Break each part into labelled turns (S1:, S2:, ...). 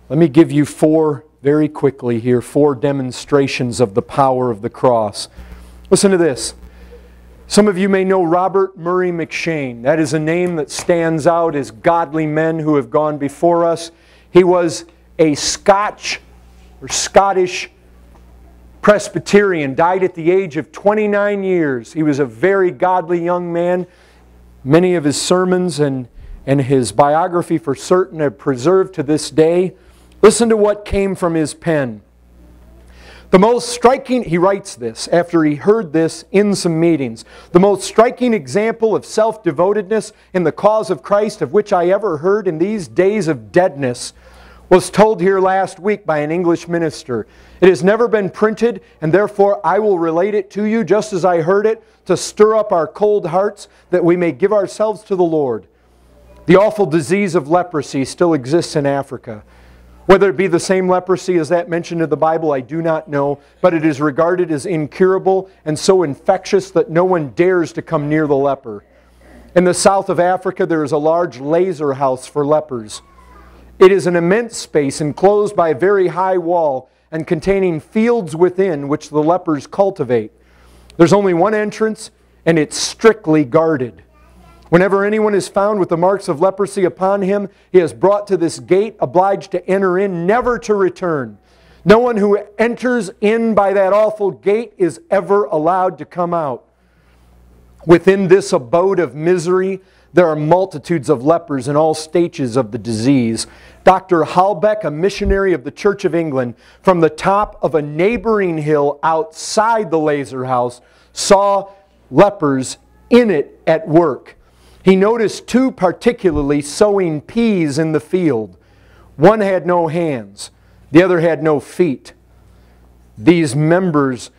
S1: Let me give you very quickly here, 4 demonstrations of the power of the cross. Listen to this. Some of you may know Robert Murray McCheyne. That is a name that stands out as godly men who have gone before us. He was a Scottish Presbyterian, died at the age of 29 years. He was a very godly young man. Many of his sermons and his biography for certain are preserved to this day. Listen to what came from his pen. The most striking, he writes this after he heard this in some meetings, the most striking example of self-devotedness in the cause of Christ of which I ever heard in these days of deadness was told here last week by an English minister. It has never been printed, and therefore I will relate it to you just as I heard it, to stir up our cold hearts that we may give ourselves to the Lord. The awful disease of leprosy still exists in Africa. Whether it be the same leprosy as that mentioned in the Bible, I do not know, but it is regarded as incurable and so infectious that no one dares to come near the leper. In the south of Africa, there is a large laser house for lepers. It is an immense space enclosed by a very high wall and containing fields within which the lepers cultivate. There's only one entrance, and it's strictly guarded. Whenever anyone is found with the marks of leprosy upon him, he is brought to this gate, obliged to enter in, never to return. No one who enters in by that awful gate is ever allowed to come out. Within this abode of misery, there are multitudes of lepers in all stages of the disease. Dr. Halbeck, a missionary of the Church of England, from the top of a neighboring hill outside the laser house, saw lepers in it at work. He noticed 2 particularly sowing peas in the field. One had no hands, the other had no feet. These members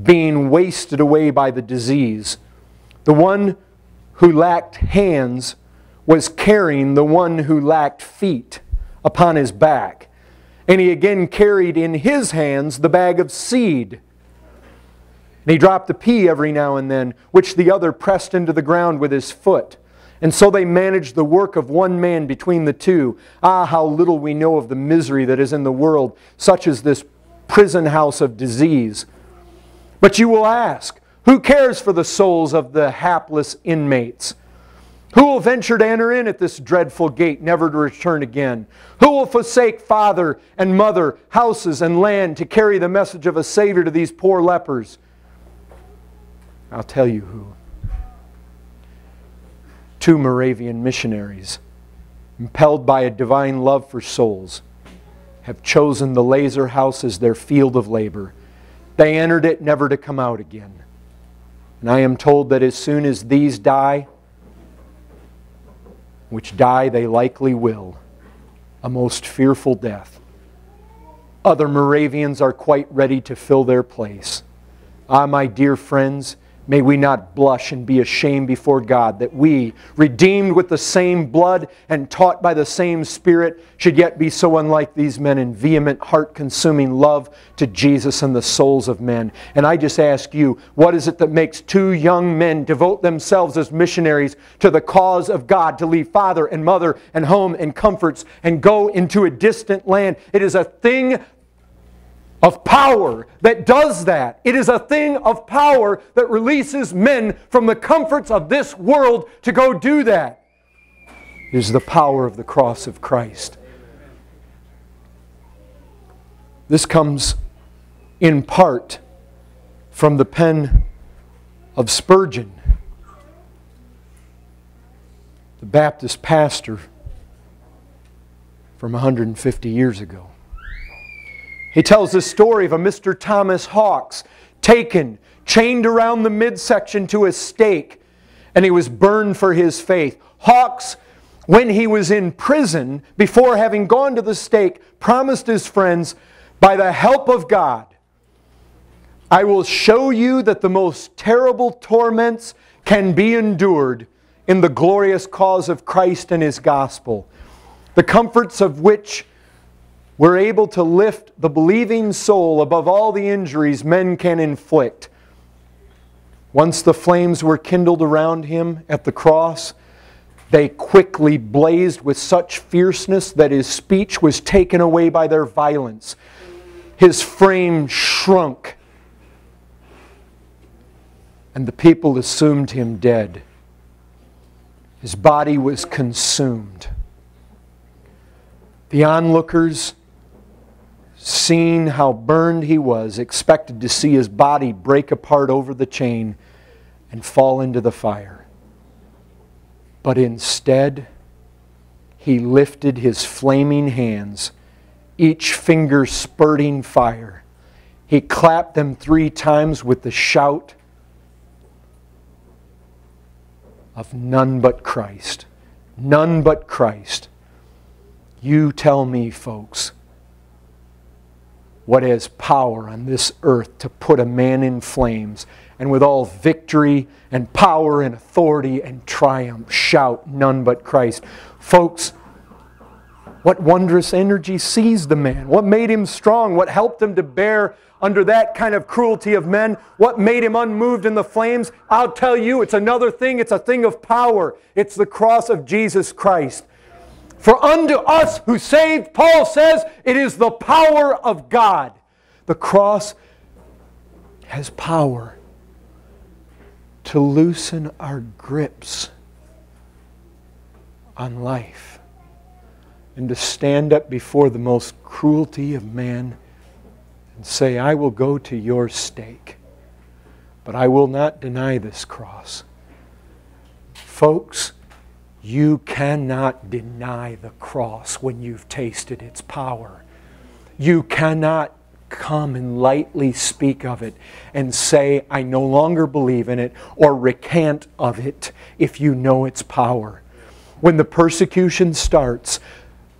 S1: being wasted away by the disease. The one who lacked hands was carrying the one who lacked feet upon his back. And he again carried in his hands the bag of seed. And he dropped a pea every now and then, which the other pressed into the ground with his foot. And so they managed the work of one man between the 2. Ah, how little we know of the misery that is in the world, such as this prison house of disease. But you will ask, who cares for the souls of the hapless inmates? Who will venture to enter in at this dreadful gate, never to return again? Who will forsake father and mother, houses and land to carry the message of a Savior to these poor lepers? I'll tell you who. 2 Moravian missionaries, impelled by a divine love for souls, have chosen the laser house as their field of labor. They entered it never to come out again. And I am told that as soon as these die, which die they likely will, a most fearful death, other Moravians are quite ready to fill their place. Ah, my dear friends, may we not blush and be ashamed before God that we, redeemed with the same blood and taught by the same Spirit, should yet be so unlike these men in vehement, heart-consuming love to Jesus and the souls of men. And I just ask you, what is it that makes 2 young men devote themselves as missionaries to the cause of God, to leave father and mother and home and comforts and go into a distant land? It is a thing of power that does that. It is a thing of power that releases men from the comforts of this world to go do that. It is the power of the cross of Christ. This comes in part from the pen of Spurgeon, the Baptist pastor from 150 years ago. He tells the story of a Mr. Thomas Hawks taken, chained around the midsection to a stake, and he was burned for his faith. Hawks, when he was in prison, before having gone to the stake, promised his friends, by the help of God, I will show you that the most terrible torments can be endured in the glorious cause of Christ and His gospel, the comforts of which we're able to lift the believing soul above all the injuries men can inflict. Once the flames were kindled around him at the cross, They quickly blazed with such fierceness that his speech was taken away by their violence. His frame shrunk, and the people assumed him dead. His body was consumed. The onlookers, seeing how burned he was, expected to see his body break apart over the chain and fall into the fire. But instead, he lifted his flaming hands, each finger spurting fire. He clapped them 3 times with the shout of none but Christ. None but Christ. You tell me, folks, what has power on this earth to put a man in flames, and with all victory and power and authority and triumph shout none but Christ. Folks, what wondrous energy seized the man? What made him strong? What helped him to bear under that kind of cruelty of men? What made him unmoved in the flames? I'll tell you, it's another thing. It's a thing of power. It's the cross of Jesus Christ. For unto us who saved, Paul says, it is the power of God. The cross has power to loosen our grips on life and to stand up before the most cruelty of man and say, I will go to your stake, but I will not deny this cross. Folks, you cannot deny the cross when you've tasted its power. You cannot come and lightly speak of it and say, I no longer believe in it, or recant of it if you know its power. When the persecution starts,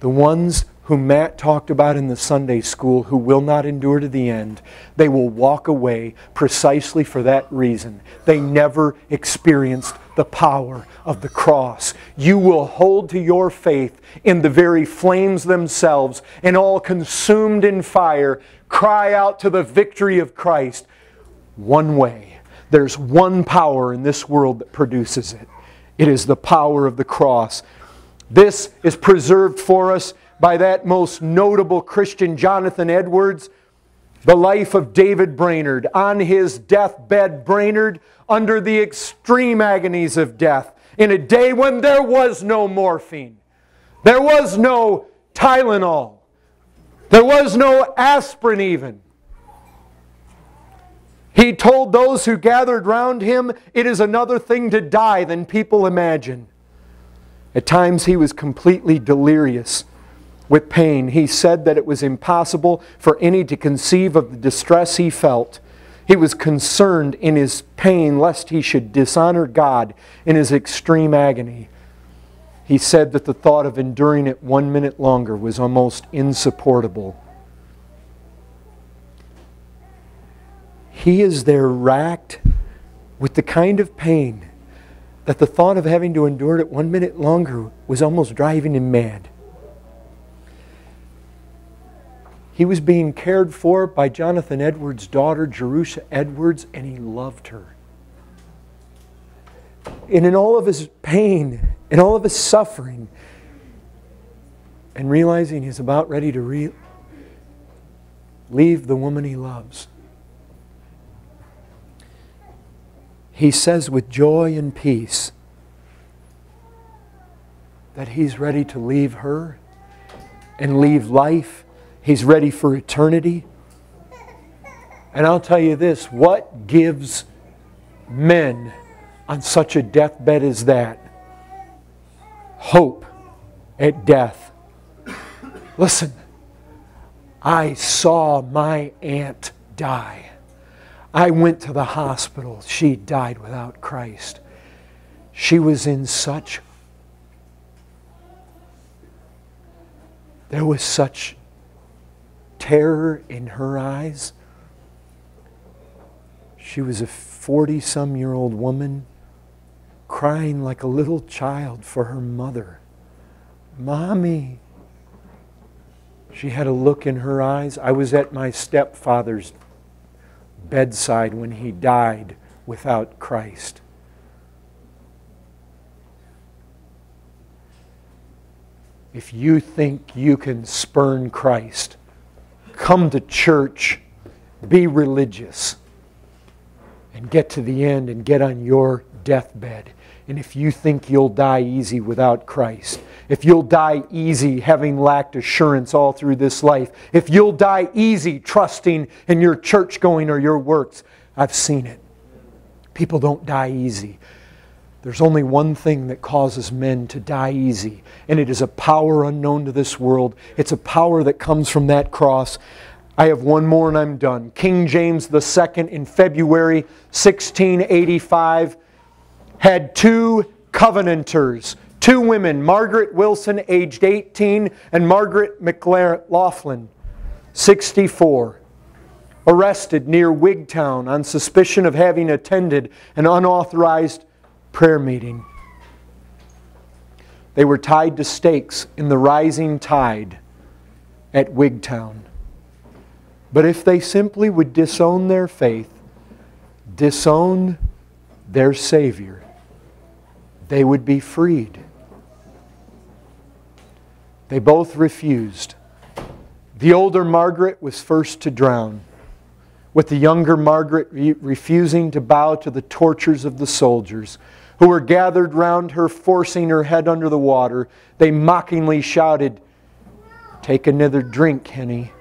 S1: the ones whom Matt talked about in the Sunday school who will not endure to the end, they will walk away precisely for that reason. They never experienced the power of the cross. You will hold to your faith in the very flames themselves, and all consumed in fire, cry out to the victory of Christ. One way. There's one power in this world that produces it. It is the power of the cross. This is preserved for us by that most notable Christian, Jonathan Edwards. The life of David Brainerd. On his deathbed, Brainerd, under the extreme agonies of death, in a day when there was no morphine, there was no Tylenol, there was no aspirin even. He told those who gathered round him, it is another thing to die than people imagine. At times he was completely delirious with pain. He said that it was impossible for any to conceive of the distress he felt. He was concerned in his pain lest he should dishonor God in his extreme agony. He said that the thought of enduring it 1 minute longer was almost insupportable. He is there racked with the kind of pain that the thought of having to endure it 1 minute longer was almost driving him mad. He was being cared for by Jonathan Edwards' daughter, Jerusha Edwards, and he loved her. And in all of his pain, in all of his suffering, and realizing he's about ready to leave the woman he loves, he says with joy and peace that he's ready to leave her and leave life. He's ready for eternity. And I'll tell you this, what gives men on such a deathbed as that hope at death? Listen, I saw my aunt die. I went to the hospital. She died without Christ. She was in such... There was such terror in her eyes. She was a 40-some-year-old woman crying like a little child for her mother. Mommy. She had a look in her eyes. I was at my stepfather's bedside when he died without Christ. if you think you can spurn Christ, come to church, be religious, and get to the end and get on your deathbed. And if you think you'll die easy without Christ, if you'll die easy having lacked assurance all through this life, if you'll die easy trusting in your church going or your works, I've seen it. People don't die easy. There's only one thing that causes men to die easy, and it is a power unknown to this world. It's a power that comes from that cross. I have one more and I'm done. King James II in February 1685 had two covenanters, two women, Margaret Wilson, aged 18, and Margaret McLaughlin, 64, arrested near Wigtown on suspicion of having attended an unauthorized prayer meeting. They were tied to stakes in the rising tide at Wigtown. But if they simply would disown their faith, disown their Savior, they would be freed. They both refused. The older Margaret was first to drown, with the younger Margaret refusing to bow to the tortures of the soldiers, who were gathered round her, forcing her head under the water. They mockingly shouted, "Take another drink, Henny."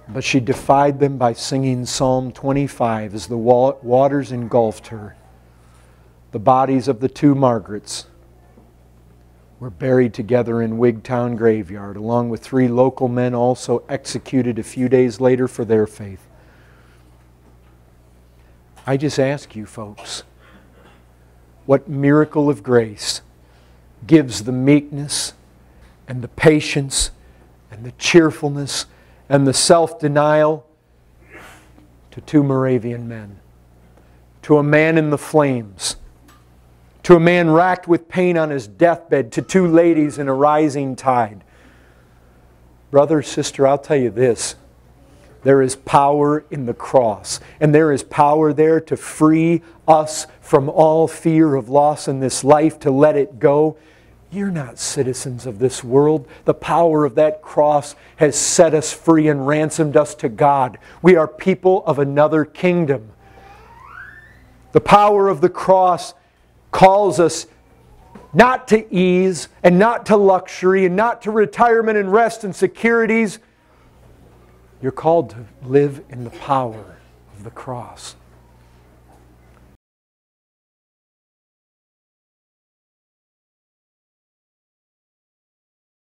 S1: But she defied them by singing Psalm 25 as the waters engulfed her. The bodies of the two Margarets were buried together in Wigtown graveyard, along with 3 local men also executed a few days later for their faith. I just ask you, folks, what miracle of grace gives the meekness and the patience and the cheerfulness and the self-denial to 2 Moravian men, to a man in the flames, to a man racked with pain on his deathbed, to 2 ladies in a rising tide. Brother, sister, I'll tell you this. There is power in the cross, and there is power there to free us from all fear of loss in this life, to let it go. You're not citizens of this world. The power of that cross has set us free and ransomed us to God. We are people of another kingdom. The power of the cross calls us not to ease and not to luxury and not to retirement and rest and securities. You're called to live in the power of the cross.